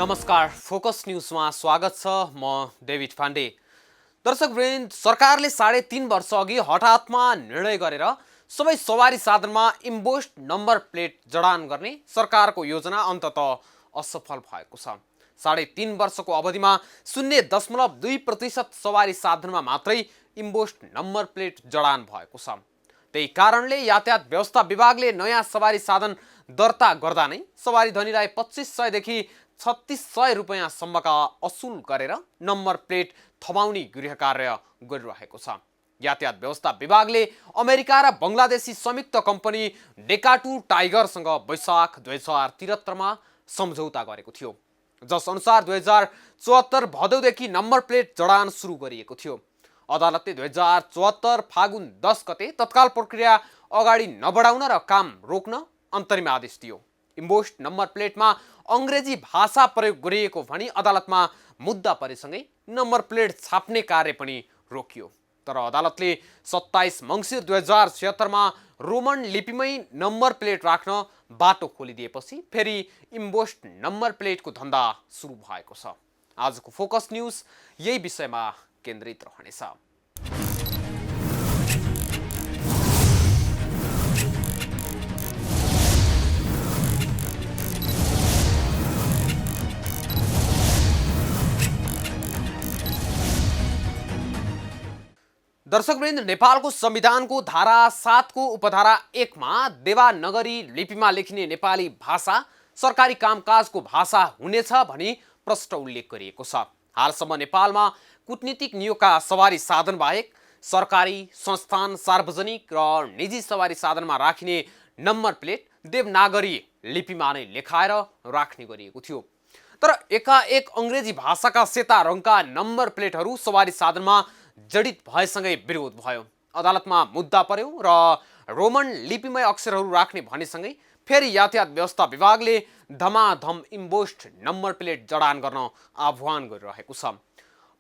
नमस्कार, फोकस न्यूजमा स्वागत छ। म डेभिड पाण्डे। दर्शकवृन्द, सरकारले 3.5 वर्ष अघि हठातमा निर्णय गरेर सबै सवारी साधनमा इम्बोस्ड नम्बर प्लेट जडान गर्ने सरकारको योजना अन्ततः असफल भएको छ। 3.5 वर्षको अवधिमा 0.2% सवारी साधनमा मात्रै इम्बोस्ड नम्बर प्लेट जडान भएको छ। त्यही कारणले यातायात व्यवस्था विभागले नयाँ सवारी साधन दर्ता गर्दा नै सवारी धनीलाई 2500 देखि 3600 रुपैयाँसम्मका असुल गरेर नम्बर प्लेट थमाउने गृह कार्य गरिरहेको छ। यातायात व्यवस्था विभागले अमेरिका र बङ्गलादेशी संयुक्त कम्पनी डेकाटु टाइगरसँग वैशाख 2073मा सम्झौता गरेको थियो, जस अनुसार 2074 भदौदेखि नम्बर प्लेट जडान सुरु गरिएको थियो। अदालतले 2074 फागुन 10 गते तत्काल प्रक्रिया अगाडि नबढाउन र काम रोक्न अन्तरिम आदेश दियो। इम्बोस्ड नम्बर प्लेटमा अङ्ग्रेजी भाषा प्रयोग गरिएको भनी अदालतमा मुद्दा परेसँगै नम्बर प्लेट छाप्ने कार्य पनि रोकियो। तर अदालतले 27 मङ्सिर 2076मा रोमन लिपिमै नम्बर प्लेट राख्न बाटो खोलिदिएपछि फेरि इम्बोस्ड नम्बर प्लेटको धन्दा सुरु भएको छ। आजको फोकस न्यूज यही विषयमा केन्द्रित रहनेछ। दर्शकवृन्द, नेपालको संविधानको धारा 7 को उपधारा 1 मा देवनागरी लिपिमा लेखिने नेपाली भाषा सरकारी कामकाजको भाषा हुनेछ भनी प्रष्ट उल्लेख गरिएको छ। हालसम्म नेपालमा कूटनीतिक नियोगका सवारी साधन बाहेक सरकारी, संस्थान, सार्वजनिक र निजी सवारी साधनमा राखिने नम्बर प्लेट देवनागरी लिपिमा नै लेखाएर राख्ने गरिएको थियो। तर एकाएक अङ्ग्रेजी भाषाका सेता रङका नम्बर प्लेटहरू सवारी साधनमा जडित भएसँगै विरोध भयो। अदालतमा मुद्दा पर्यो र रोमन लिपिमै अक्षरहरू राख्ने भनेसँगै फेरि यातायात व्यवस्था विभागले धमाधम इम्बोस्ड नम्बर प्लेट जडान गर्न आह्वान गरिरहेको छ।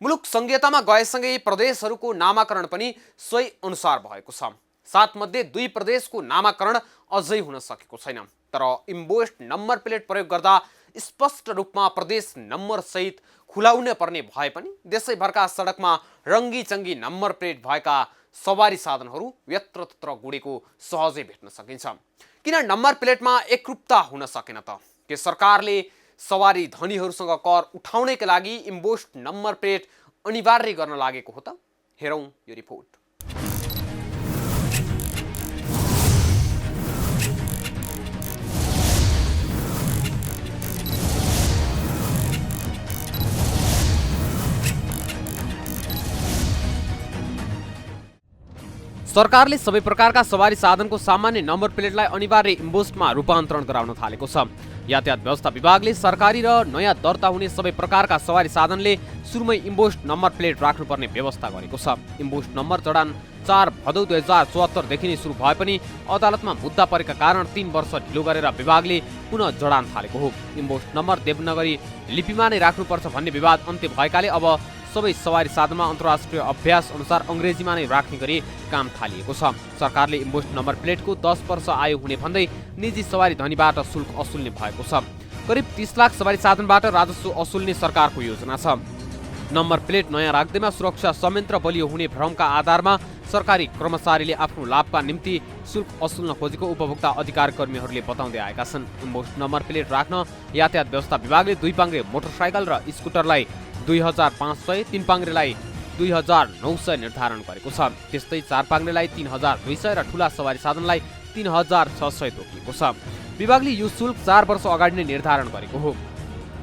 मुलुक संघीयतामा गएसँगै प्रदेशहरूको नामाकरण पनि सोही अनुसार भएको छ। 7 मध्ये 2 प्रदेशको नामाकरण अझै हुन सकेको छैन। तर इम्बोस्ड नम्बर प्लेट प्रयोग गर्दा स्पष्ट रूपमा प्रदेश नम्बर सहित खुलाउन पर्ने भए पनि देशैभरका सडकमा रङ्गी-चङ्गी नम्बर प्लेट भएका सवारी साधनहरू यत्रतत्र गुडेको सहजै भेट्न सकिन्छ। किन नम्बर प्लेटमा एकरूपता हुन सकेन त? के सरकारले सवारी धनीहरूसँग कर उठाउनका लागि इम्बोस्ड नम्बर प्लेट अनिवार्य गर्न लागेको हो त? हेरौँ यो रिपोर्ट। सरकारले सबै प्रकारका सवारी साधनको सामान्य नम्बर प्लेटलाई अनिवार्य इम्बोस्डमा रूपान्तरण गराउन थालेको छ। यातायात व्यवस्था विभागले सरकारी र नयाँ दर्ता हुने सबै प्रकारका सवारी साधनले सुरुमै इम्बोस्ड नम्बर प्लेट राख्नुपर्ने व्यवस्था गरेको छ। इम्बोस्ड नम्बर जडान 4 भदौ 2074 देखि नै सुरु भए पनि अदालतमा मुद्दा परेका कारण 3 वर्ष ढिलो गरेर विभागले पुनः जडान थालेको हो। इम्बोस्ड नम्बर देवनागरी लिपिमा नै राख्नुपर्छ भन्ने विवाद अन्त्य भएकाले अब सबै सवारी साधनमा अन्तर्राष्ट्रिय अभ्यास अनुसार अङ्ग्रेजीमा नै राख्ने गरी काम थालिएको छ। सरकारले इम्बोस्ड नम्बर प्लेटको 10 वर्ष आयु हुने भन्दै निजी सवारी धनीबाट शुल्क असुल्ने भएको छ। करिब 30 लाख सवारी साधनबाट राजस्व असुल्ने सरकारको योजना छ। नम्बर प्लेट नयाँ राख्दैमा सुरक्षा संयन्त्र बलियो हुने भ्रमका आधारमा सरकारी कर्मचारीले आफ्नो लाभका निम्ति शुल्क असुल्न खोजेको उपभोक्ता अधिकार कर्मीहरूले बताउँदै आएका छन्। इम्बोस्ड नम्बर प्लेट राख्न यातायात व्यवस्था विभागले 2 पाङ्ग्रे मोटरसाइकल र स्कुटरलाई 2500, 3 पाङ्ग्रेलाई 2900 निर्धारण गरेको छ। त्यस्तै 4 पाङ्ग्रेलाई 3200 र ठुला सवारी साधनलाई 3600 तोकिएको छ। विभागले यो शुल्क 4 वर्ष अगाडि नै निर्धारण गरेको हो।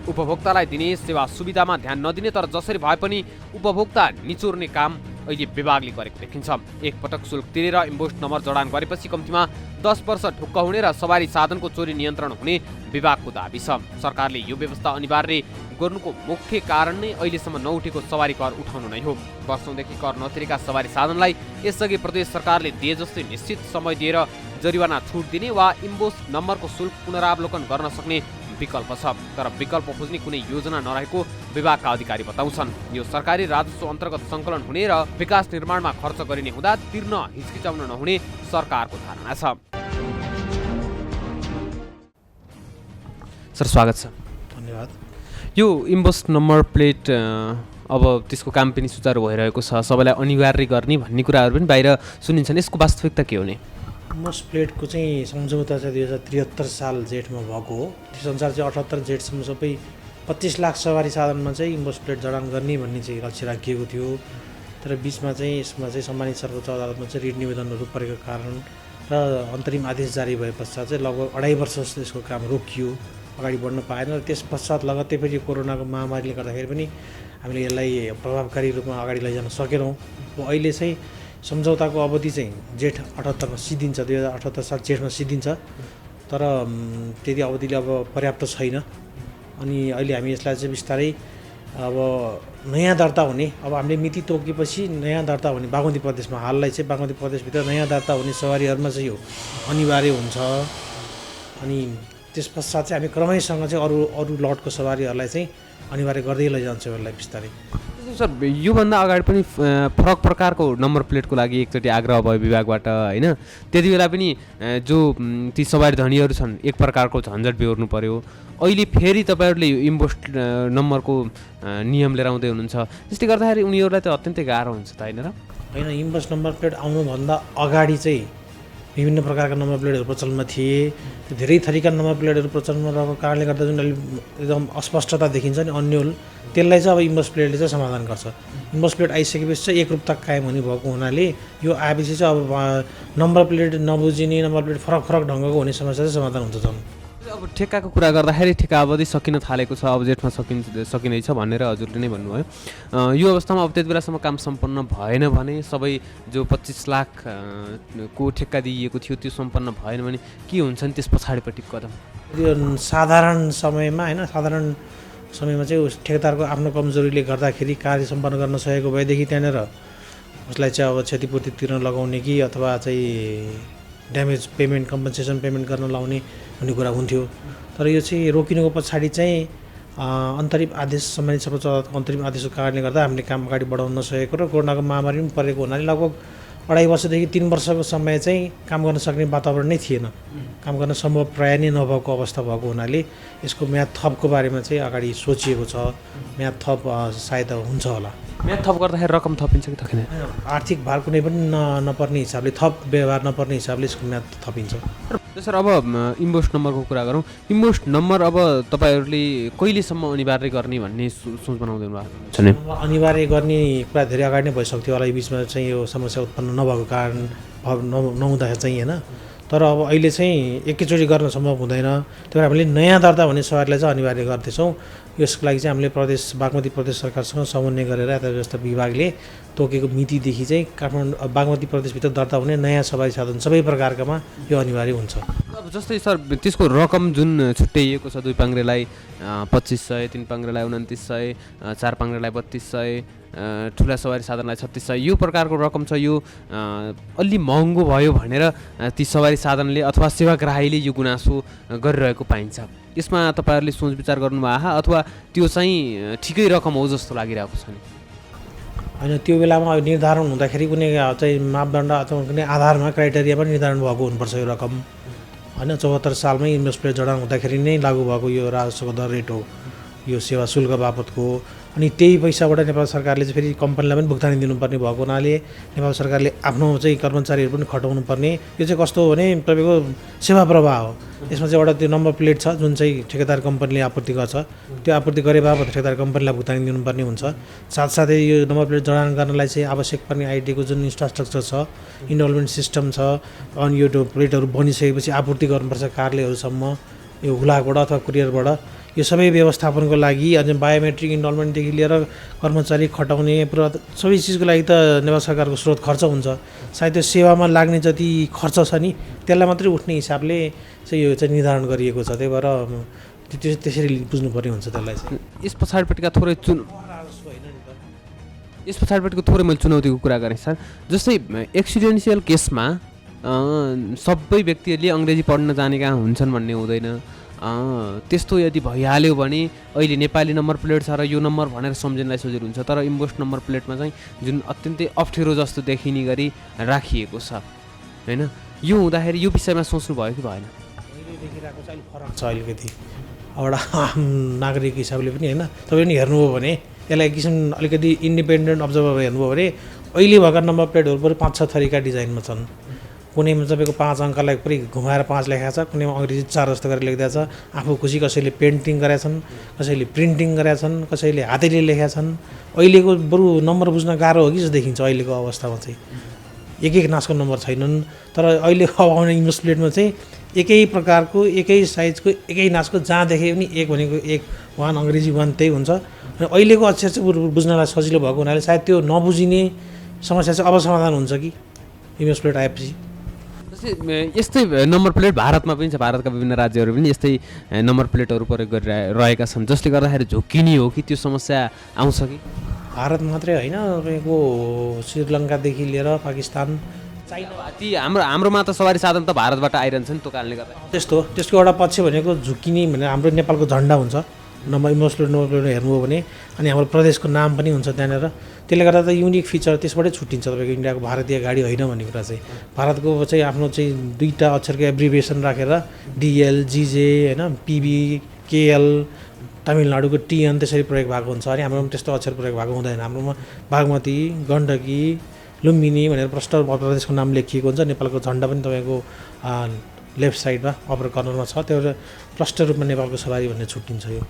उपभोक्तालाई दिने सेवा सुविधामा ध्यान नदिने तर जसरी भए पनि उपभोक्ता निचोर्ने काम अहिले विभागले गरेको देखिन्छ। एक पटक शुल्क तिरेर इम्बोस्ड नम्बर जडान गरेपछि कम्तीमा 10 वर्ष ढुक्क हुने र सवारी साधनको चोरी नियन्त्रण हुने विभागको दाबी छ। सरकारले यो व्यवस्था अनिवार्य गर्नुको मुख्य कारण नै अहिलेसम्म नउठेको सवारी कर उठाउनु नै हो। वर्षौंदेखि कर नतिरेका सवारी साधनलाई यसअघि प्रदेश सरकारले दिए जस्तै निश्चित समय दिएर जरिवाना छुट दिने वा इम्बोस्ड नम्बरको शुल्क पुनरावलोकन गर्न सक्ने विकल्प छ। तर विकल्प खोज्ने कुनै योजना नरहेको विभागका अधिकारी बताउँछन्। यो सरकारी राजस्व अन्तर्गत सङ्कलन हुने र विकास निर्माणमा खर्च गरिने हुँदा तिर्न हिचकिचाउन नहुने सरकारको धारणा छ। सर, स्वागत छ। धन्यवाद। यो इम्बोस नम्बर प्लेट अब त्यसको काम पनि सुचारू भइरहेको छ, सबैलाई अनिवार्य गर्ने भन्ने कुराहरू पनि बाहिर सुनिन्छन्। यसको वास्तविकता के हो नि? इम्बोस प्लेटको चाहिँ सम्झौता चाहिँ 2073 साल जेठमा भएको हो। त्यसअनुसार चाहिँ 78 जेठसम्म सबै 25 लाख सवारी साधनमा चाहिँ इम्बोस प्लेट जडान गर्ने भन्ने चाहिँ लक्ष्य राखिएको थियो। तर बिचमा चाहिँ यसमा चाहिँ सम्मानित सर्वोच्च अदालतमा चाहिँ रिट निवेदनहरू परेको कारण र अन्तरिम आदेश जारी भए पश्चात चाहिँ लगभग 2.5 वर्ष जस्तो यसको काम रोकियो, अगाडि बढ्न पाएन। र त्यस पश्चात लगत्तै फेरि कोरोनाको महामारीले गर्दाखेरि पनि हामीले यसलाई प्रभावकारी रूपमा अगाडि लैजान सकेनौँ। अहिले चाहिँ सम्झौताको अवधि चाहिँ जेठ 78मा सिद्धिन्छ, 2078 साल जेठमा सिद्धिन्छ। तर त्यति अवधिले अब पर्याप्त छैन। अनि अहिले हामी यसलाई चाहिँ बिस्तारै अब नयाँ दर्ता हुने, अब हामीले मिति तोकेपछि नयाँ दर्ता हुने बागमती प्रदेशमा, हाललाई चाहिँ बागमती प्रदेशभित्र नयाँ दर्ता हुने सवारीहरूमा चाहिँ यो अनिवार्य हुन्छ। अनि त्यस पश्चात चाहिँ हामी क्रमैसँग चाहिँ अरू लटको सवारीहरूलाई चाहिँ अनिवार्य गर्दै लैजान्छौँ यसलाई बिस्तारै। सर, योभन्दा अगाडि पनि फरक प्रकारको नम्बर प्लेटको लागि एकचोटि आग्रह भयो विभागबाट, होइन? त्यति बेला पनि जो ती सवारी धनीहरू छन् एक प्रकारको झन्झट बेहोर्नु पर्यो। अहिले फेरि तपाईँहरूले यो इम्बोस नम्बरको नियम लिएर आउँदै हुनुहुन्छ, त्यसले गर्दाखेरि उनीहरूलाई त अत्यन्तै गाह्रो हुन्छ त, होइन र? होइन, इम्बोस नम्बर प्लेट आउनुभन्दा अगाडि चाहिँ विभिन्न प्रकारका नम्बर प्लेटहरू प्रचलनमा थिए। त्यो धेरै थरीका नम्बर प्लेटहरू प्रचलनमा रहेको कारणले गर्दा जुन एकदम अस्पष्टता देखिन्छ नि अन्यल, त्यसलाई चाहिँ अब इम्बोस प्लेटले चाहिँ समाधान गर्छ। इम्बोस प्लेट आइसकेपछि चाहिँ एकरूपता कायम हुने भएको हुनाले यो आएपछि चाहिँ अब नम्बर प्लेट नबुझिने, नम्बर प्लेट फरक फरक ढङ्गको हुने समस्या चाहिँ समाधान हुन्छ। झन् अब ठेक्काको कुरा गर्दाखेरि ठेक्का अवधि सकिन थालेको छ, अब जेठमा सकिनेछ भनेर हजुरले नै भन्नुभयो। यो अवस्थामा अब त्यति बेलासम्म काम सम्पन्न भएन भने, सबै जो 25 लाख को ठेक्का दिइएको थियो त्यो सम्पन्न भएन भने के हुन्छ नि त्यस पछाडिपट्टिको कदम? यो साधारण समयमा होइन, साधारण समयमा चाहिँ उस ठेकेदारको आफ्नो कमजोरीले गर्दाखेरि कार्य सम्पन्न गर्न सकेको भएदेखि त्यहाँनिर उसलाई चाहिँ अब क्षतिपूर्ति तिर्न लगाउने कि अथवा चाहिँ ड्यामेज पेमेन्ट, कम्पन्सेसन पेमेन्ट गर्न लाउने भन्ने कुरा हुन्थ्यो। तर यो चाहिँ रोकिनुको पछाडि चाहिँ अन्तरिम आदेश, सम्मानित सर्वोच्च अदालतको अन्तरिम आदेशको कारणले गर्दा हामीले काम अगाडि बढाउन नसकेको र कोरोनाको महामारी पनि परेको हुनाले लगभग 2.5 वर्षदेखि 3 वर्षको समय चाहिँ काम गर्न सक्ने वातावरण नै थिएन, काम गर्न सम्भव प्राय नै नभएको अवस्था भएको हुनाले यसको म्याद थपको बारेमा चाहिँ अगाडि सोचिएको छ। म्याद थप सायद हुन्छ होला। म्याद थप गर्दाखेरि रकम थपिन्छ कि थपिँदैन? आर्थिक भार कुनै पनि नपर्ने हिसाबले, थप व्यवहार नपर्ने हिसाबले यसको म्याद थपिन्छ। सर, अब इम्बोस नम्बरको कुरा गरौँ। इम्बोस नम्बर अब तपाईँहरूले कहिलेसम्म अनिवार्य गर्ने भन्ने सोच बनाउँदैन भएको छ नि? अनिवार्य गर्ने कुरा धेरै अगाडि नै भइसक्थ्यो होला, यो बिचमा चाहिँ यो समस्या उत्पन्न नभएको कारण नहुँदाखेरि चाहिँ, होइन? तर अब अहिले चाहिँ एकैचोटि गर्न सम्भव हुँदैन। त्यही भएर हामीले नयाँ दर्ता हुने सवारीलाई चाहिँ अनिवार्य गर्दैछौँ। यसको लागि चाहिँ हामीले बागमती प्रदेश सरकारसँग समन्वय गरेर यातायात व्यवस्था विभागले तोकेको मितिदेखि चाहिँ काठमाडौँ बागमती प्रदेशभित्र दर्ता हुने नयाँ सवारी साधन सबै प्रकारकामा यो अनिवार्य हुन्छ। अब जस्तै सर, त्यसको रकम जुन छुट्याइएको छ, 2 पाङ्ग्रेलाई 2500, 3 पाङ्ग्रेलाई 2900, 4 पाङ्ग्रेलाई 3200, ठुला सवारी साधनलाई 3600, यो प्रकारको रकम छ। यो अलि महँगो भयो भनेर ती सवारी साधनले अथवा सेवाग्राहीले यो गुनासो गरिरहेको पाइन्छ। यसमा तपाईँहरूले सोच विचार गर्नुभयो अथवा त्यो चाहिँ ठिकै रकम हो जस्तो लागिरहेको छ नि? होइन, त्यो बेलामा निर्धारण हुँदाखेरि कुनै चाहिँ मापदण्ड अथवा कुनै आधारमा क्राइटेरियामा निर्धारण भएको हुनुपर्छ यो रकम, होइन? 74 सालमै इम्बोस प्लेट जडान हुँदाखेरि नै लागू भएको यो राजस्वको दर रेट हो, यो सेवा शुल्क बापतको। अनि त्यही पैसाबाट नेपाल सरकारले चाहिँ फेरि कम्पनीलाई पनि भुक्तानी दिनुपर्ने भएको हुनाले नेपाल सरकारले आफ्नो चाहिँ कर्मचारीहरू पनि खटाउनु पर्ने। यो चाहिँ कस्तो हो भने तपाईँको सेवा प्रवाह हो। यसमा चाहिँ एउटा त्यो नम्बर प्लेट छ जुन चाहिँ ठेकेदार कम्पनीले आपूर्ति गर्छ, त्यो आपूर्ति गरे बापत ठेकेदार कम्पनीलाई भुक्तानी दिनुपर्ने हुन्छ। साथसाथै यो नम्बर प्लेट जडान गर्नलाई चाहिँ आवश्यक पर्ने आइटीको जुन इन्फ्रास्ट्रक्चर छ, इनरोलमेन्ट सिस्टम छ, अनि यो प्लेटहरू बनिसकेपछि आपूर्ति गर्नुपर्छ कार्यालयहरूसम्म, यो हुलाकबाट अथवा कुरियरबाट। यो सबै व्यवस्थापनको लागि अझ बायोमेट्रिक इनरोलमेन्टदेखि लिएर कर्मचारी खटाउने पुरा सबै चिजको लागि त नेपाल सरकारको स्रोत खर्च हुन्छ। सायद त्यो सेवामा लाग्ने जति खर्च छ नि त्यसलाई मात्रै उठ्ने हिसाबले चाहिँ यो चाहिँ निर्धारण गरिएको छ। त्यही भएर त्यसरी बुझ्नुपर्ने हुन्छ त्यसलाई चाहिँ। यस पछाडिपट्टिका थोरै मैले चुनौतीको कुरा गरेँ सर। जस्तै एक्सिडेन्सियल केसमा सबै व्यक्तिहरूले अङ्ग्रेजी पढ्न जानेका हुन्छन् भन्ने हुँदैन। त्यस्तो यदि भइहाल्यो भने अहिले नेपाली नम्बर प्लेट छ र यो नम्बर भनेर सम्झिनलाई सजिलो हुन्छ, तर इम्बोस नम्बर प्लेटमा चाहिँ जुन अत्यन्तै अप्ठ्यारो जस्तो देखिने गरी राखिएको छ, होइन? यो हुँदाखेरि यो विषयमा सोच्नु भयो कि भएन? अहिले देखिरहेको चाहिँ अलिक फरक छ। अलिकति एउटा आम नागरिक हिसाबले पनि होइन तपाईँले पनि हेर्नुभयो भने यसलाई एक किसिम अलिकति इन्डिपेन्डेन्ट अब्जर्भर हेर्नुभयो भने अहिले भएका नम्बर प्लेटहरू पनि 5-6 थरीका डिजाइनमा छन्। कुनैमा तपाईँको 5 अङ्कलाई पुरै घुमाएर 5 लेखेको छ, कुनैमा अङ्ग्रेजी 4 जस्तो गरेर लेखिदिएको छ। आफू खुसी कसैले पेन्टिङ गरेका छन्, कसैले प्रिन्टिङ गरेका छन्, कसैले हातैले लेखेका छन्। अहिलेको बरु नम्बर बुझ्न गाह्रो हो कि जस्तो देखिन्छ अहिलेको अवस्थामा चाहिँ। एक नासको नम्बर छैनन्, तर अहिले अब आउने इन्भेस प्लेटमा चाहिँ एकै प्रकारको एकै साइजको एकै नासको जहाँ देखे पनि एक भनेको एक 1 अङ्ग्रेजी 1 त्यही हुन्छ। र अहिलेको अक्षर चाहिँ बुझ्नलाई सजिलो भएको हुनाले सायद त्यो नबुझिने समस्या चाहिँ अब समाधान हुन्छ कि इन्भेस प्लेट आएपछि। यस्तै नम्बर प्लेट भारतमा पनि छ, भारतका विभिन्न राज्यहरू पनि यस्तै नम्बर प्लेटहरू प्रयोग गरिरहेका छन्, जसले गर्दाखेरि झोकिने हो कि त्यो समस्या आउँछ कि? भारत मात्रै होइन, तपाईँको श्रीलङ्कादेखि लिएर पाकिस्तान, चाइना, ती हाम्रोमा त सवारी साधन त भारतबाट आइरहन्छ नि, त्यो कारणले गर्दा त्यसको एउटा पक्ष भनेको झुकिने भने हाम्रो नेपालको झन्डा हुन्छ इन्भेस प्लेट नम्बर प्लेट हेर्नुभयो भने, अनि हाम्रो प्रदेशको नाम पनि हुन्छ त्यहाँनिर। त्यसले गर्दा त युनिक फिचर त्यसबाटै छुट्टिन्छ तपाईँको इन्डियाको भारतीय गाडी होइन भन्ने कुरा चाहिँ। भारतको चाहिँ आफ्नो चाहिँ 2टा अक्षरको एब्रिभिएसन राखेर डिएल, जिजे होइन, पिबी, केएल, तमिलनाडुको टिएन त्यसरी प्रयोग भएको हुन्छ। अनि हाम्रोमा त्यस्तो अक्षर प्रयोग भएको हुँदैन। हाम्रोमा बागमती, गण्डकी, लुम्बिनी भनेर प्रष्ट प्रदेशको नाम लेखिएको हुन्छ। नेपालको झन्डा पनि तपाईँको लेफ्ट साइडमा अप्पर कर्नरमा छ, त्यो प्रष्ट रूपमा नेपालको सवारी भन्ने छुट्टिन्छ। यो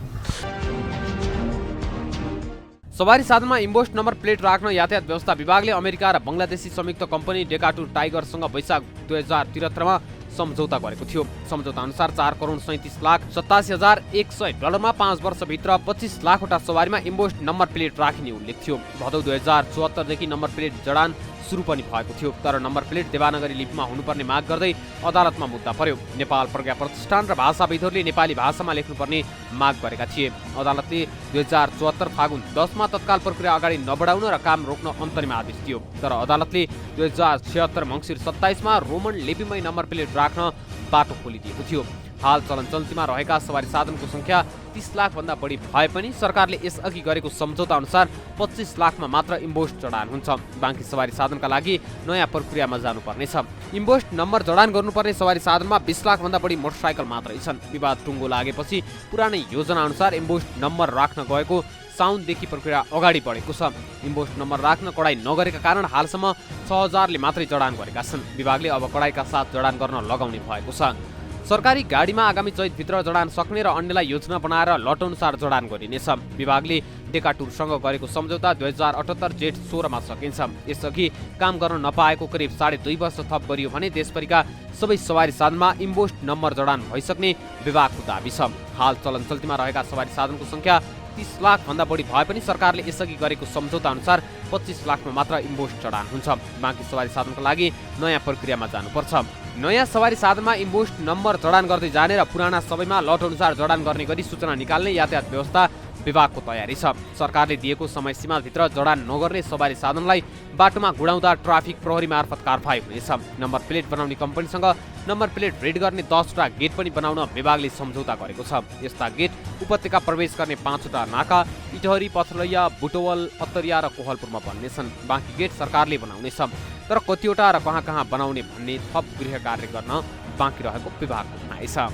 सवारी साधनमा इम्बोस्ड नम्बर प्लेट राख्न यातायात व्यवस्था विभागले अमेरिका र बङ्गलादेशी संयुक्त कम्पनी डेकाटुर टाइगरसँग वैशाख 2073 मा सम्झौता गरेको थियो। सम्झौता अनुसार $4,37,87,100 5 वर्षभित्र 25 लाखवटा सवारीमा इम्बोस्ड नम्बर प्लेट राखिने उल्लेख थियो। भदौ 2074 देखि नम्बर प्लेट जडान सुरु पनि भएको थियो, तर नम्बर प्लेट देवानगरी लिपिमा हुनुपर्ने माग गर्दै अदालतमा मुद्दा पर्यो। नेपाल प्रज्ञा प्रतिष्ठान र भाषाविदहरूले नेपाली भाषामा लेख्नुपर्ने माग गरेका थिए। अदालतले 2074 फागुन 10 मा तत्काल प्रक्रिया अगाडि नबढाउन र काम रोक्न अन्तरिम आदेश दियो, तर अदालतले 2076 मङ्सिर 27 मा रोमन लिपिमै नम्बर प्लेट राख्न बाटो खोलिदिएको थियो। हाल चलनचल्तीमा रहेका सवारी साधनको संख्या 30 लाखभन्दा बढी भए पनि सरकारले यसअघि गरेको सम्झौता अनुसार 25 लाखमा मात्र इम्बोस्ड जडान हुन्छ। बाँकी सवारी साधनका लागि नयाँ प्रक्रियामा जानुपर्नेछ। इम्बोस्ड नम्बर जडान गर्नुपर्ने सवारी साधनमा 20 लाखभन्दा बढी मोटरसाइकल मात्रै छन्। विवाद टुङ्गो लागेपछि पुरानै योजना अनुसार इम्बोस्ड नम्बर राख्न गएको साउनदेखि प्रक्रिया अगाडि बढेको छ। इम्बोस्ड नम्बर राख्न कडाई नगरेका कारण हालसम्म 6000ले मात्रै जडान गरेका छन्। विभागले अब कडाईका साथ जडान गर्न लगाउने भएको छ। सरकारी गाडीमा आगामी चैतभित्र जडान सक्ने र अन्यलाई योजना बनाएर लटअनुसार जडान गरिनेछ। विभागले डेकाटुरसँग गरेको सम्झौता 2078 जेठ 16 मा सकिन्छ। यसअघि काम गर्न नपाएको करिब 2.5 वर्ष थप गरियो भने देशभरिका सबै सवारी साधनमा इम्बोस्ड नम्बर जडान भइसक्ने विभागको दाबी छ। हाल चलनचल्तीमा रहेका सवारी साधनको संख्या 30 लाखभन्दा बढी भए पनि सरकारले यसअघि गरेको सम्झौता अनुसार 25 लाखमा मात्र इम्बोस्ड जडान हुन्छ। बाँकी सवारी साधनको लागि नयाँ प्रक्रियामा जानुपर्छ। नयाँ सवारी साधनमा इम्बोस्ड नम्बर जडान गर्दै जाने र पुराना सबैमा लट अनुसार जडान गर्ने गरी सूचना निकाल्ने यातायात व्यवस्था विभागको तयारी छ। सरकारले दिएको समय सीमाभित्र जडान नगर्ने सवारी साधनलाई बाटोमा गुडाउँदा ट्राफिक प्रहरी मार्फत कारबाही हुनेछ। नम्बर प्लेट बनाउने कम्पनीसँग नम्बर प्लेट रेड गर्ने 10वटा गेट पनि बनाउन विभागले सम्झौता गरेको छ। यस्ता गेट उपत्यका प्रवेश गर्ने 5वटा नाका इटहरी, पथलैया, बुटवल, अत्तरिया र कोहलपुरमा बन्नेछन्। बाँकी गेट सरकारले बनाउनेछ, तर कतिवटा र कहाँ कहाँ बनाउने भन्ने थप गृह कार्य गर्न बाँकी रहेको विभागको भनाइ छ।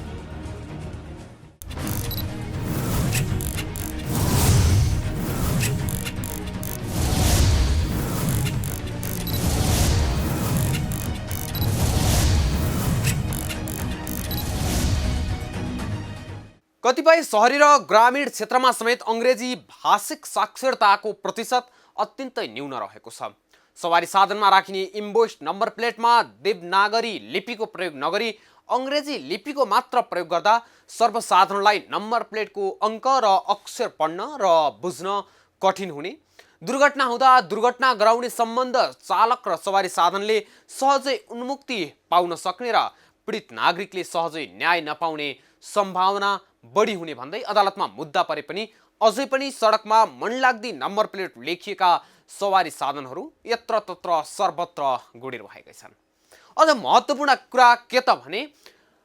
कतिपय सहरी र ग्रामीण क्षेत्रमा समेत अङ्ग्रेजी भाषिक साक्षरताको प्रतिशत अत्यन्तै न्यून रहेको छ। सवारी साधनमा राखिने इम्बोस्ड नम्बर प्लेटमा देवनागरी लिपिको प्रयोग नगरी अङ्ग्रेजी लिपिको मात्र प्रयोग गर्दा सर्वसाधारणलाई नम्बर प्लेटको अङ्क र अक्षर पढ्न र बुझ्न कठिन हुने, दुर्घटना हुँदा दुर्घटना गराउने सम्बन्ध चालक र सवारी साधनले सहजै उन्मुक्ति पाउन सक्ने र पीडित नागरिकले सहजै न्याय नपाउने सम्भावना बढी हुने भन्दै अदालतमा मुद्दा परे पनि अझै पनि सडकमा मनलाग्दी नम्बर प्लेट लेखिएका सवारी साधनहरू यत्रतत्र सर्वत्र गुडिरहेका छन्। अझ महत्त्वपूर्ण कुरा के त भने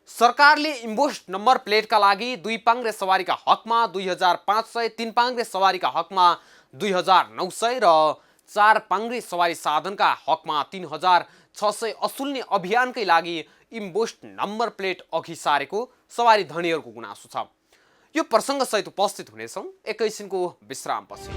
सरकारले इम्बोस्ड नम्बर प्लेटका लागि 2 पाङ्ग्रे सवारीका हकमा 2500, 3 पाङ्ग्रे सवारीका हकमा 2900 र 4 पाङ्ग्रे सवारी साधनका हकमा 3600 असुल्ने अभियानकै लागि इम्बोस्ड नम्बर प्लेट अघि सारेको सवारी धनीहरूको गुनासो छ। यो प्रसङ्गसहित उपस्थित हुनेछौँ एकैछिनको विश्रामपछि।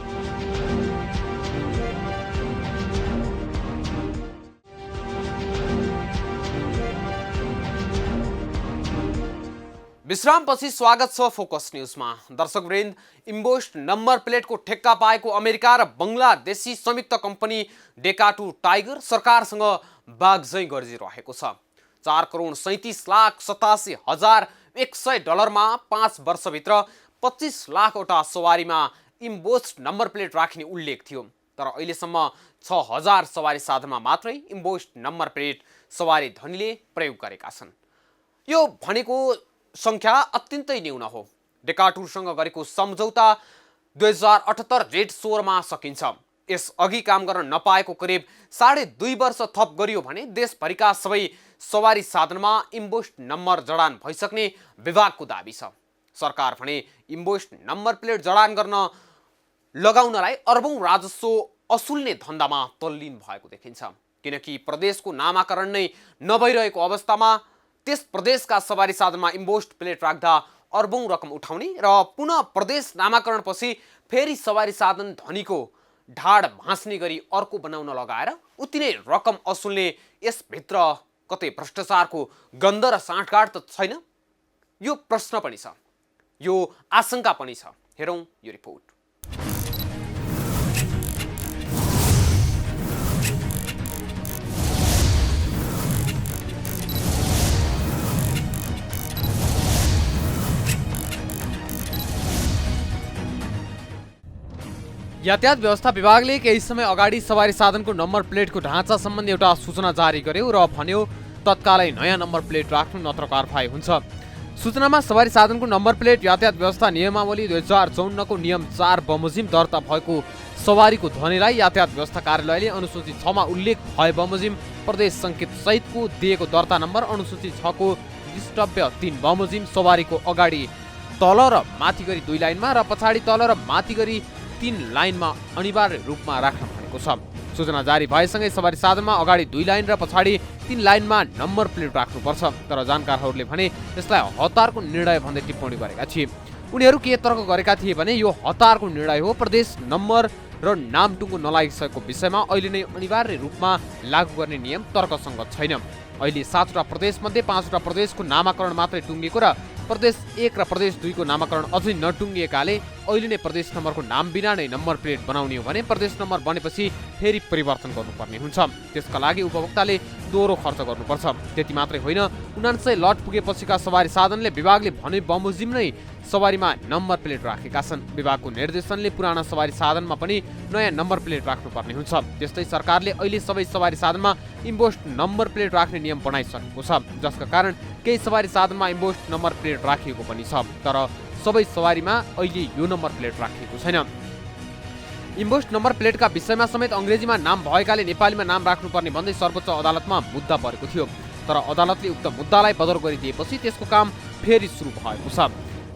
विश्रामपछि स्वागत छ फोकस न्यूजमा। दर्शकवृन्द, इम्बोस्ड नम्बर प्लेटको ठेक्का पाएको अमेरिका र बङ्गलादेशी संयुक्त कम्पनी डेकाटुर टाइगर सरकारसँग बागझैँ गर्जिरहेको छ। $4,87,100 5 वर्षभित्र 25 लाखवटा सवारीमा इम्बोस्ड नम्बर प्लेट राखिने उल्लेख थियो। तर अहिलेसम्म 6,000 सवारी साधनमा मात्रै इम्बोस्ड नम्बर प्लेट सवारी धनीले प्रयोग गरेका छन्। यो भनेको संख्या अत्यन्तै न्यून हो। डेकाटुरसँग गरेको सम्झौता 2078 जेठ 16 मा सकिन्छ। यस अघि काम गर्न नपाएको करिब 2.5 वर्ष थप गरियो भने देशभरिका सबै सवारी साधनमा इम्बोस्ड नम्बर जडान भइसक्ने विभागको दाबी छ। सरकार भने इम्बोस्ड नम्बर प्लेट जडान गर्न लगाउनलाई अर्बौं राजस्व असुल्ने धन्दामा तल्लीन भएको देखिन्छ। किनकि प्रदेशको नामाकरण नै नभइरहेको अवस्थामा त्यस प्रदेशका सवारी साधनमा इम्बोस्ड प्लेट राख्दा अर्बौं रकम उठाउने र पुनः प्रदेश नामाकरणपछि फेरि सवारी साधन धनीको ढाड भाँच्ने गरी अर्को बनाउन लगाएर उति नै रकम असुल्ने यसभित्र कतै भ्रष्टाचारको गन्ध र साँठगाँठ त छैन? यो प्रश्न पनि छ, यो आशंका पनि छ। हेरौँ यो रिपोर्ट। यातायात व्यवस्था विभागले केही समय अगाडि सवारी साधनको नम्बर प्लेटको ढाँचा सम्बन्धी एउटा सूचना जारी गर्यो र भन्यो तत्कालै नयाँ नम्बर प्लेट राख्नु नत्र कारबाही हुन्छ। सूचनामा सवारी साधनको नम्बर प्लेट यातायात व्यवस्था नियमावली 2054 को नियम 4 बमोजिम दर्ता भएको सवारीको ध्वनिलाई यातायात व्यवस्था कार्यालयले अनुसूची 6 मा उल्लेख भए बमोजिम प्रदेश सङ्केत सहितको दिएको दर्ता नम्बर अनुसूची 6 को दृष्टव्य 3 बमोजिम सवारीको अगाडि तल र माथि गरी 2 लाइनमा र पछाडि तल र माथि गरी 3 लाइनमा अनिवार्य रूपमा राख्न भनेको छ। सूचना जारी भएसँगै सवारी साधनमा अगाडि 2 लाइन र पछाडि 3 लाइनमा नम्बर प्लेट राख्नुपर्छ। तर जानकारहरूले भने यसलाई हतारको निर्णय भन्दै टिप्पणी गरेका थिए। उनीहरू के तर्क गरेका थिए भने यो हतारको निर्णय हो। प्रदेश नम्बर र नामटुङ्गो नलागिसकेको विषयमा अहिले नै अनिवार्य रूपमा लागू गर्ने नियम तर्कसङ्गत छैन। अहिले 7 वटा प्रदेशमध्ये 5 वटा प्रदेशको नामाकरण मात्रै टुङ्गिएको र प्रदेश 1 र प्रदेश 2 को नामाकरण अझै नटुङ्गिएकाले अहिले नै प्रदेश नम्बरको नाम बिना नै नम्बर प्लेट बनाउने हो भने प्रदेश नम्बर बनेपछि फेरि परिवर्तन गर्नुपर्ने हुन्छ। त्यसका लागि उपभोक्ताले दोहोरो खर्च गर्नुपर्छ। त्यति मात्रै होइन, 99 लट पुगेपछिका सवारी साधनले विभागले भने बमोजिम नै सवारीमा नम्बर प्लेट राखेका छन्। विभागको निर्देशनले पुराना सवारी साधनमा पनि नयाँ नम्बर प्लेट राख्नुपर्ने हुन्छ। त्यस्तै सरकारले अहिले सबै सवारी साधनमा इम्बोस्ड नम्बर प्लेट राख्ने नियम बनाइसकेको छ, जसका कारण केही सवारी साधनमा इम्बोस्ड नम्बर प्लेट राखिएको पनि छ। तर सबै सवारीमा अहिले यो नम्बर प्लेट राखिएको छैन। इम्बोस्ड नम्बर प्लेटका विषयमा समेत अङ्ग्रेजीमा नाम भएकाले नेपालीमा नाम राख्नुपर्ने भन्दै सर्वोच्च अदालतमा मुद्दा परेको थियो। तर अदालतले उक्त मुद्दालाई बदर गरिदिएपछि त्यसको काम फेरि सुरु भएको छ।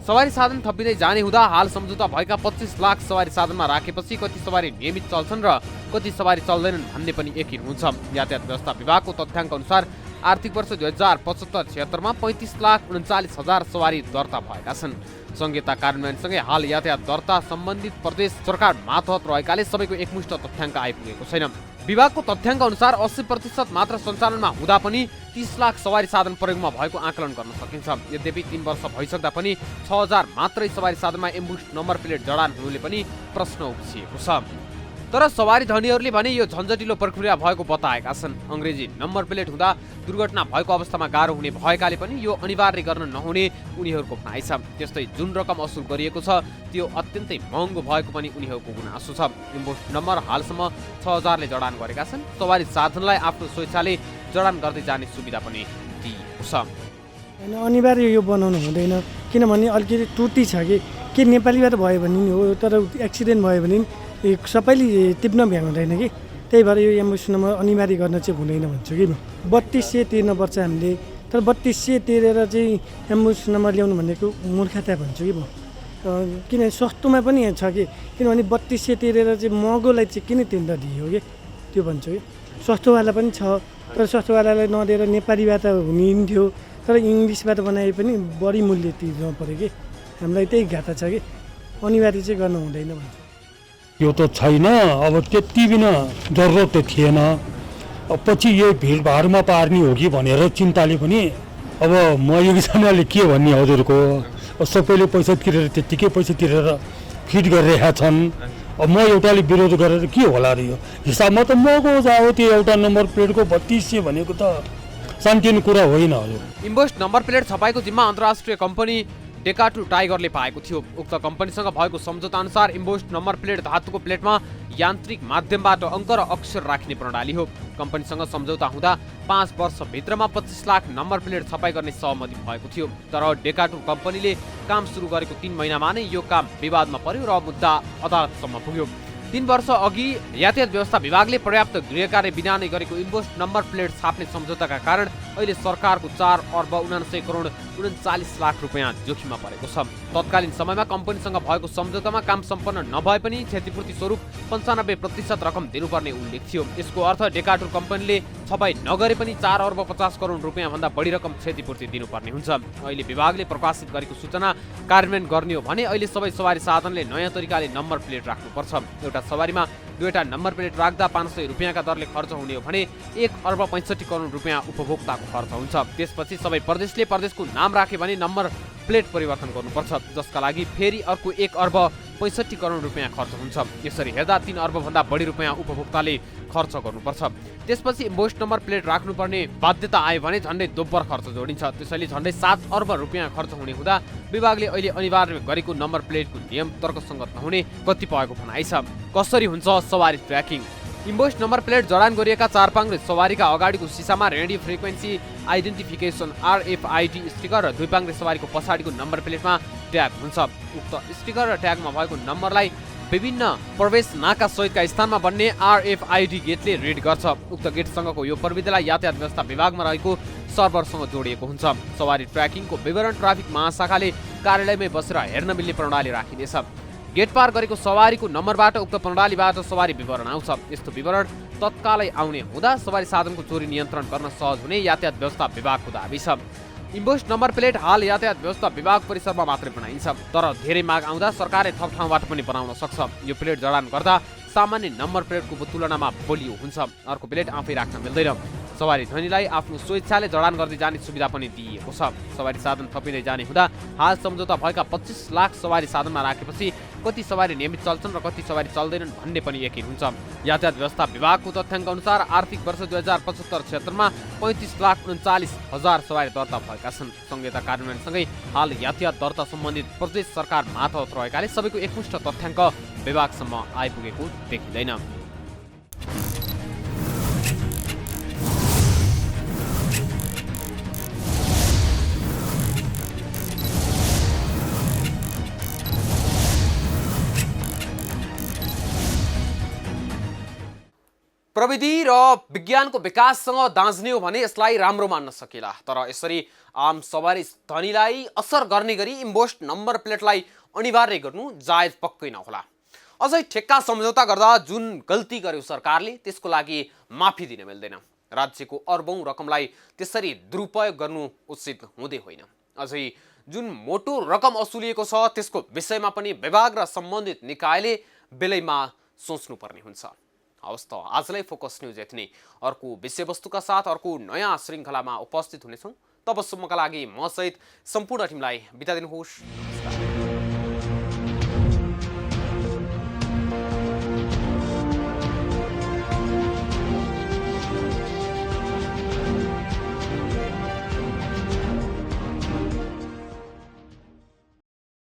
सवारी साधन थपिँदै जाने हुँदा हाल सम्झौता भएका 25 लाख सवारी साधनमा राखेपछि कति सवारी नियमित चल्छन् र कति सवारी चल्दैनन् भन्ने पनि यकिन हुन्छ। यातायात व्यवस्था विभागको तथ्याङ्क अनुसार आर्थिक वर्ष 2075-76 मा 35,39,000 सवारी दर्ता भएका छन्। संहिता कार्यान्वयनसँगै हाल यातायात दर्ता सम्बन्धित प्रदेश सरकार मातहत रहेकाले सबैको एकमुष्ट तथ्याङ्क आइपुगेको छैन। विभागको तथ्याङ्क अनुसार 80% मात्र सञ्चालनमा हुँदा पनि 30 लाख सवारी साधन प्रयोगमा भएको आकलन गर्न सकिन्छ। यद्यपि 3 वर्ष भइसक्दा पनि 6,000 मात्रै सवारी साधनमा इम्बोस्ड नम्बर प्लेट जडान हुनुले पनि प्रश्न उब्जिएको छ। तर सवारी धनीहरूले भने यो झन्झटिलो प्रक्रिया भएको बताएका छन्। अङ्ग्रेजी नम्बर प्लेट हुँदा दुर्घटना भएको अवस्थामा गाह्रो हुने भएकाले पनि यो अनिवार्य गर्न नहुने उनीहरूको भनाइ छ। त्यस्तै जुन रकम असुल गरिएको छ त्यो अत्यन्तै महँगो भएको पनि उनीहरूको गुनासो छ। इम्बोस्ड नम्बर हालसम्म 6,000 ले जडान गरेका छन्। सवारी साधनलाई आफ्नो स्वेच्छाले जडान गर्दै जाने सुविधा पनि दिएको छ। होइन, अनिवार्य यो बनाउनु हुँदैन, किनभने अलिकति त्रुटि छ कि नेपालीबाट भयो भने नि हो, तर एक्सिडेन्ट भयो भने सबैले टिप्न भ्याउँदैन कि, त्यही भएर यो इम्बोस्ड नम्बर अनिवार्य गर्न चाहिँ हुँदैन भन्छु कि म। 3200 तिर्नुपर्छ हामीले, तर 3200 तिरेर चाहिँ इम्बोस्ड नम्बर ल्याउनु भनेको मूर्खता भन्छु कि म। किनभने सस्तोमा पनि छ कि, किनभने 3200 तिरेर चाहिँ महँगोलाई चाहिँ किन तिर्न दियो कि, त्यो भन्छु कि। सस्तोवाला पनि छ, तर सस्तोवालालाई नदिएर नेपालीबाट हुने थियो, तर इङ्ग्लिसबाट बनाए पनि बढी मूल्य तिर्नु पऱ्यो कि। हामीलाई त्यही घाटा छ कि अनिवार्य चाहिँ गर्नु हुँदैन भन्छ। यो त छैन, अब त्यति बिना जरुरत त थिएन। अब पछि यो भिडभाडमा पार्ने हो कि भनेर चिन्ताले पनि अब म एकजनाले के भन्ने हजुरको, सबैले पैसा तिरेर त्यत्तिकै पैसा तिरेर फिट गरिरहेका छन्। अब म एउटाले विरोध गरेर के होला र यो हिसाबमा त मको जाओ त्यो एउटा नम्बर प्लेटको 3200 भनेको त शान्तिको कुरा होइन हजुर। इम्बोस्ड नम्बर प्लेट छपाईको जिम्मा अन्तर्राष्ट्रिय कम्पनी डेकाटु टाइगरले पाएको थियो। उक्त कम्पनीसँग भएको सम्झौता अनुसार इम्बोस्ड नम्बर प्लेट धातुको प्लेटमा यान्त्रिक माध्यमबाट अङ्क र अक्षर राख्ने प्रणाली हो। कम्पनीसँग सम्झौता हुँदा 5 वर्षभित्रमा 25 लाख नम्बर प्लेट छपाई गर्ने सहमति भएको थियो। तर डेकाटु कम्पनीले काम सुरु गरेको 3 महिनामा नै यो काम विवादमा पर्यो र मुद्दा अदालतसम्म पुग्यो। 3 वर्ष अघि यातायात व्यवस्था विभागले पर्याप्त गृहकार्य बिना नै गरेको इम्बोस्ड नम्बर प्लेट छाप्ने सम्झौताका कारण अहिले सरकारको 4 अर्ब 79 करोड 39 लाख रुपियाँ जोखिममा परेको छ। तत्कालीन समयमा कम्पनीसँग भएको सम्झौतामा काम सम्पन्न नभए पनि क्षतिपूर्ति स्वरूप 95% रकम दिनुपर्ने उल्लेख थियो। यसको अर्थ डेकाटु कम्पनीले छपाई नगरे पनि 4 अर्ब 50 करोड रुपियाँ भन्दा बढी रकम क्षतिपूर्ति दिनुपर्ने हुन्छ। अहिले विभागले प्रकाशित गरेको सूचना कार्यान्वयन गर्ने हो भने अहिले सबै सवारी साधनले नयाँ तरिकाले नम्बर प्लेट राख्नुपर्छ। एउटा सवारीमा 2वटा नम्बर प्लेट राख्दा 500 रुपियाँका दरले खर्च हुने हो भने 1 अर्ब 65 करोड रुपियाँ उपभोक्ताको खर्च हुन्छ। त्यसपछि सबै प्रदेशले प्रदेशको नाम राखे भने नम्बर प्लेट परिवर्तन गर्नुपर्छ, जसका लागि फेरि अर्को 1 अर्ब 65 करोड रुपियाँ खर्च हुन्छ। यसरी हेर्दा 3 अर्ब भन्दा बढी रुपियाँ उपभोक्ताले खर्च गर्नुपर्छ। त्यसपछि इम्बोस्ड नम्बर प्लेट राख्नुपर्ने बाध्यता आयो भने झन्डै दोब्बर खर्च जोडिन्छ। त्यसैले झन्डै 7 अर्ब रुपियाँ खर्च हुने हुँदा विभागले अहिले अनिवार्य गरेको नम्बर प्लेटको नियम तर्कसङ्गत नहुने कतिपयको भनाइ छ। कसरी हुन्छ सवारी ट्र्याकिङ? इम्बोस्ड नम्बर प्लेट जडान गरिएका चारपाङ्ग्रे सवारीका अगाडिको सिसामा radio frequency identification RFID sticker र दुईपाङ्ग्रे सवारीको पछाडिको नम्बर प्लेटमा ट्याग हुन्छ। उक्त स्टिकर र ट्यागमा भएको नम्बरलाई विभिन्न प्रवेश नाका सहितका स्थानमा बन्ने RFID गेटले रिड गर्छ। उक्त गेटसँगको यो प्रविधिलाई यातायात व्यवस्था विभागमा रहेको सर्भरसँग जोडिएको हुन्छ। सवारी ट्र्याकिङको विवरण ट्राफिक महाशाखाले कार्यालयमै बसेर हेर्न मिल्ने प्रणाली राखिनेछ। गेट पार गरेको सवारीको नम्बरबाट उक्त प्रणालीबाट सवारी विवरण आउँछ। यस्तो विवरण तत्कालै आउने हुँदा सवारी साधनको चोरी नियन्त्रण गर्न सहज हुने यातायात व्यवस्था विभागको दाबी छ। इम्बोस्ड नम्बर प्लेट हाल यातायात व्यवस्था विभाग परिसरमा मात्रै बनाइन्छ, तर धेरै माग आउँदा सरकारले थप ठाउँबाट पनि बनाउन सक्छ। यो प्लेट जडान गर्दा सामान्य नम्बर प्लेटको तुलनामा बलियो हुन्छ। अर्को प्लेट आफै राख्न मिल्दैन। सवारी धनीलाई आफ्नो स्वेच्छाले जडान गर्दै जाने सुविधा पनि दिइएको छ। सवारी साधन थपिँदै जाने हुँदा हाल सम्झौता भएका 25 लाख सवारी साधनमा राखेपछि कति सवारी नियमित चल्छन् र कति सवारी चल्दैनन् भन्ने पनि यकिन हुन्छ। यातायात व्यवस्था विभागको तथ्याङ्क अनुसार आर्थिक वर्ष 2075-76 मा 35,39,000 सवारी दर्ता भएका छन्। संहिता कार्यान्वयनसँगै हाल यातायात दर्ता सम्बन्धित प्रदेश सरकार माथावत रहेकाले सबैको एकमुष्ट तथ्याङ्क विभागसम्म आइपुगेको देखिँदैन। प्रविधि र विज्ञानको विकाससँग दाँज्ने हो भने यसलाई राम्रो मान्न सकिएला, तर यसरी आम सवारी धनीलाई असर गर्ने गरी इम्बोस्ड नम्बर प्लेटलाई अनिवार्य गर्नु जायज पक्कै नहोला। अझै ठेक्का सम्झौता गर्दा जुन गल्ती गर्यो सरकारले त्यसको लागि माफी दिन मिल्दैन। राज्यको अर्बौं रकमलाई त्यसरी दुरुपयोग गर्नु उचित हुँदै होइन। अझै जुन मोटो रकम असुलिएको छ त्यसको विषयमा पनि विभाग र सम्बन्धित निकायले बेलैमा सोच्नुपर्ने हुन्छ। हवस् त आजलाई फोकस न्युज यति नै। अर्को विषयवस्तुका साथ अर्को नयाँ श्रृङ्खलामा उपस्थित हुनेछौँ। तबसम्मका लागि म सहित सम्पूर्ण टिमलाई बिदा दिनुहोस्। नमस्कार।